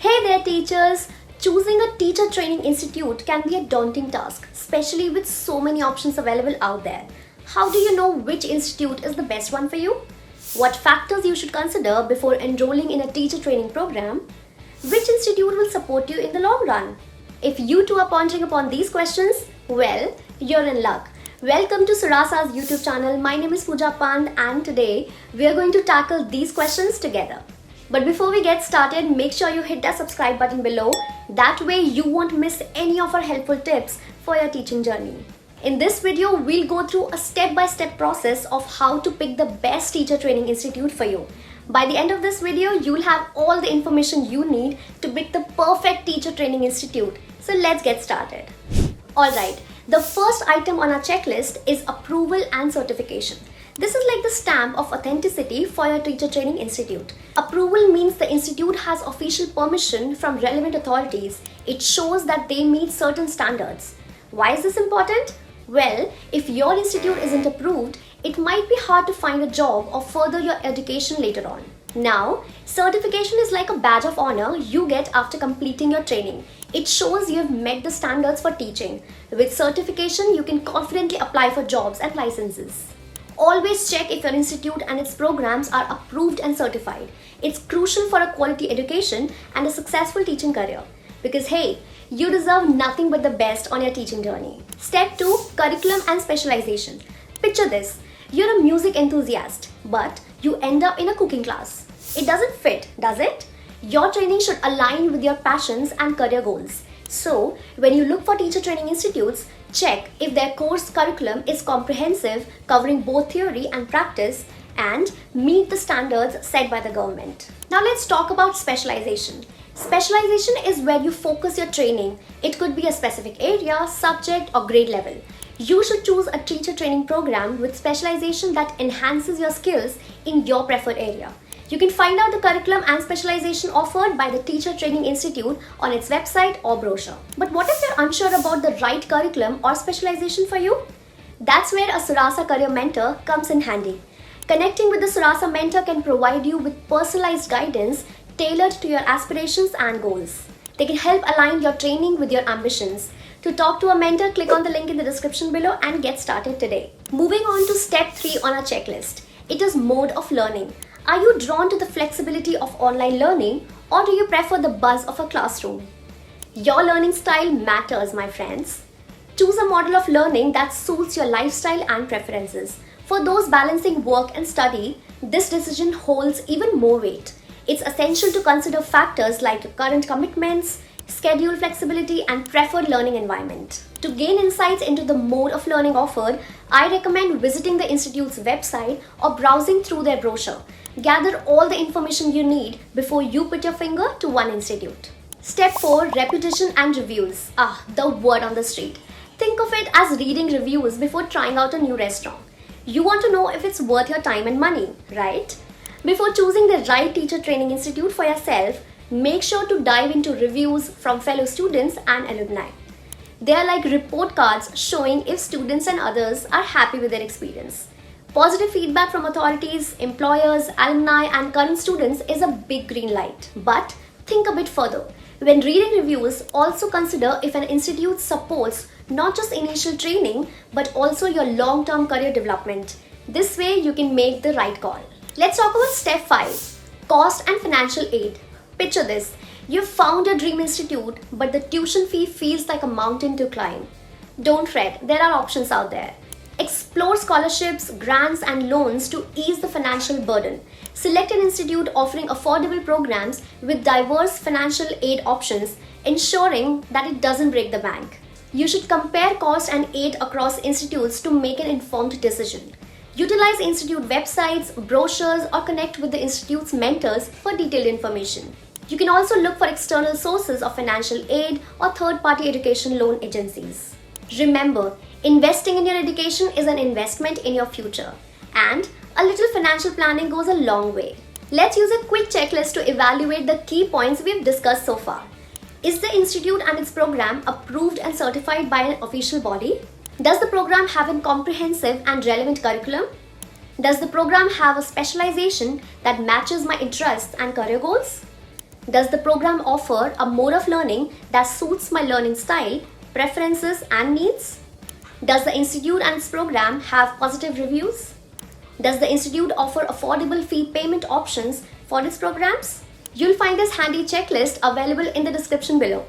Hey there, teachers! Choosing a teacher training institute can be a daunting task, especially with so many options available out there. How do you know which institute is the best one for you? What factors you should consider before enrolling in a teacher training program? Which institute will support you in the long run? If you too are pondering upon these questions, well, you're in luck. Welcome to Suraasa's YouTube channel. My name is Pooja Pant and today we are going to tackle these questions together. But before we get started, make sure you hit that subscribe button below. That way you won't miss any of our helpful tips for your teaching journey. In this video, we'll go through a step-by-step process of how to pick the best teacher training institute for you. By the end of this video, you'll have all the information you need to pick the perfect teacher training institute. So let's get started. Alright, the first item on our checklist is approval and certification. This is like the stamp of authenticity for your teacher training institute. Approval means the institute has official permission from relevant authorities. It shows that they meet certain standards. Why is this important? Well, if your institute isn't approved, it might be hard to find a job or further your education later on. Now, certification is like a badge of honor you get after completing your training. It shows you've met the standards for teaching. With certification, you can confidently apply for jobs and licenses. Always check if your institute and its programs are approved and certified. It's crucial for a quality education and a successful teaching career. Because hey, you deserve nothing but the best on your teaching journey. Step 2. Curriculum and specialization. Picture this. You're a music enthusiast, but you end up in a cooking class. It doesn't fit, does it? Your training should align with your passions and career goals. So, when you look for teacher training institutes, check if their course curriculum is comprehensive, covering both theory and practice, and meet the standards set by the government. Now let's talk about specialization. Specialization is where you focus your training. It could be a specific area, subject, or grade level. You should choose a teacher training program with specialization that enhances your skills in your preferred area. You can find out the curriculum and specialization offered by the Teacher Training Institute on its website or brochure. But what if you're unsure about the right curriculum or specialization for you? That's where a Suraasa Career Mentor comes in handy. Connecting with the Suraasa Mentor can provide you with personalized guidance tailored to your aspirations and goals. They can help align your training with your ambitions. To talk to a mentor, click on the link in the description below and get started today. Moving on to step 3 on our checklist. It is mode of learning. Are you drawn to the flexibility of online learning, or do you prefer the buzz of a classroom? Your learning style matters, my friends. Choose a model of learning that suits your lifestyle and preferences. For those balancing work and study, this decision holds even more weight. It's essential to consider factors like your current commitments, schedule flexibility, and preferred learning environment. To gain insights into the mode of learning offered, I recommend visiting the institute's website or browsing through their brochure. Gather all the information you need before you put your finger to one institute. Step 4. Reputation and reviews. The word on the street. Think of it as reading reviews before trying out a new restaurant. You want to know if it's worth your time and money, right? Before choosing the right teacher training institute for yourself, make sure to dive into reviews from fellow students and alumni. They are like report cards showing if students and others are happy with their experience. Positive feedback from authorities, employers, alumni, and current students is a big green light. But think a bit further. When reading reviews, also consider if an institute supports not just initial training but also your long-term career development. This way you can make the right call. Let's talk about step 5. Cost and financial aid. Picture this. You've found your dream institute, but the tuition fee feels like a mountain to climb. Don't fret, there are options out there. Explore scholarships, grants, and loans to ease the financial burden. Select an institute offering affordable programs with diverse financial aid options, ensuring that it doesn't break the bank. You should compare cost and aid across institutes to make an informed decision. Utilize institute websites, brochures, or connect with the institute's mentors for detailed information. You can also look for external sources of financial aid or third-party education loan agencies. Remember, investing in your education is an investment in your future, and a little financial planning goes a long way. Let's use a quick checklist to evaluate the key points we've discussed so far. Is the institute and its program approved and certified by an official body? Does the program have a comprehensive and relevant curriculum? Does the program have a specialization that matches my interests and career goals? Does the program offer a mode of learning that suits my learning style, preferences, and needs? Does the institute and its program have positive reviews? Does the institute offer affordable fee payment options for its programs? You'll find this handy checklist available in the description below.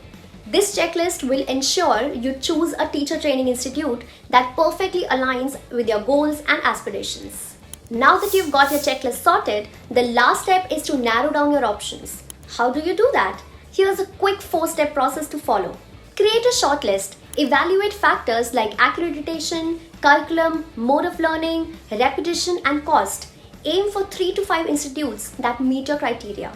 This checklist will ensure you choose a teacher training institute that perfectly aligns with your goals and aspirations. Now that you've got your checklist sorted, the last step is to narrow down your options. How do you do that? Here's a quick 4-step process to follow. Create a shortlist. Evaluate factors like accreditation, curriculum, mode of learning, repetition, and cost. Aim for 3 to 5 institutes that meet your criteria.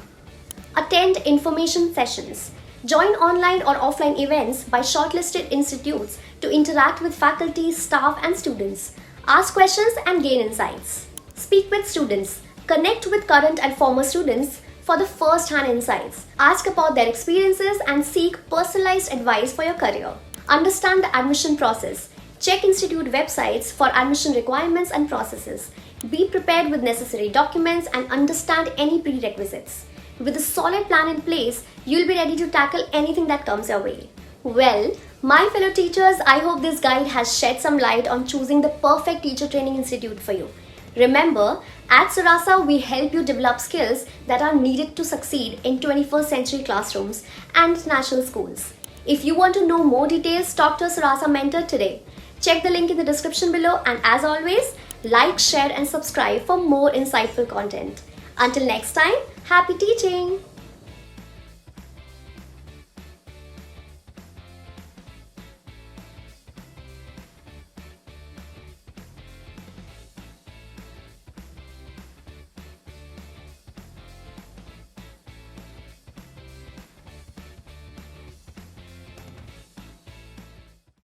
Attend information sessions. Join online or offline events by shortlisted institutes to interact with faculty, staff, and students. Ask questions and gain insights. Speak with students. Connect with current and former students for the first-hand insights. Ask about their experiences and seek personalized advice for your career. Understand the admission process. Check institute websites for admission requirements and processes. Be prepared with necessary documents and understand any prerequisites. With a solid plan in place, you'll be ready to tackle anything that comes your way. Well, my fellow teachers, I hope this guide has shed some light on choosing the perfect teacher training institute for you. Remember, at Suraasa, we help you develop skills that are needed to succeed in 21st century classrooms and international schools. If you want to know more details, talk to a Suraasa Mentor today. Check the link in the description below, and as always, like, share and subscribe for more insightful content. Until next time, happy teaching!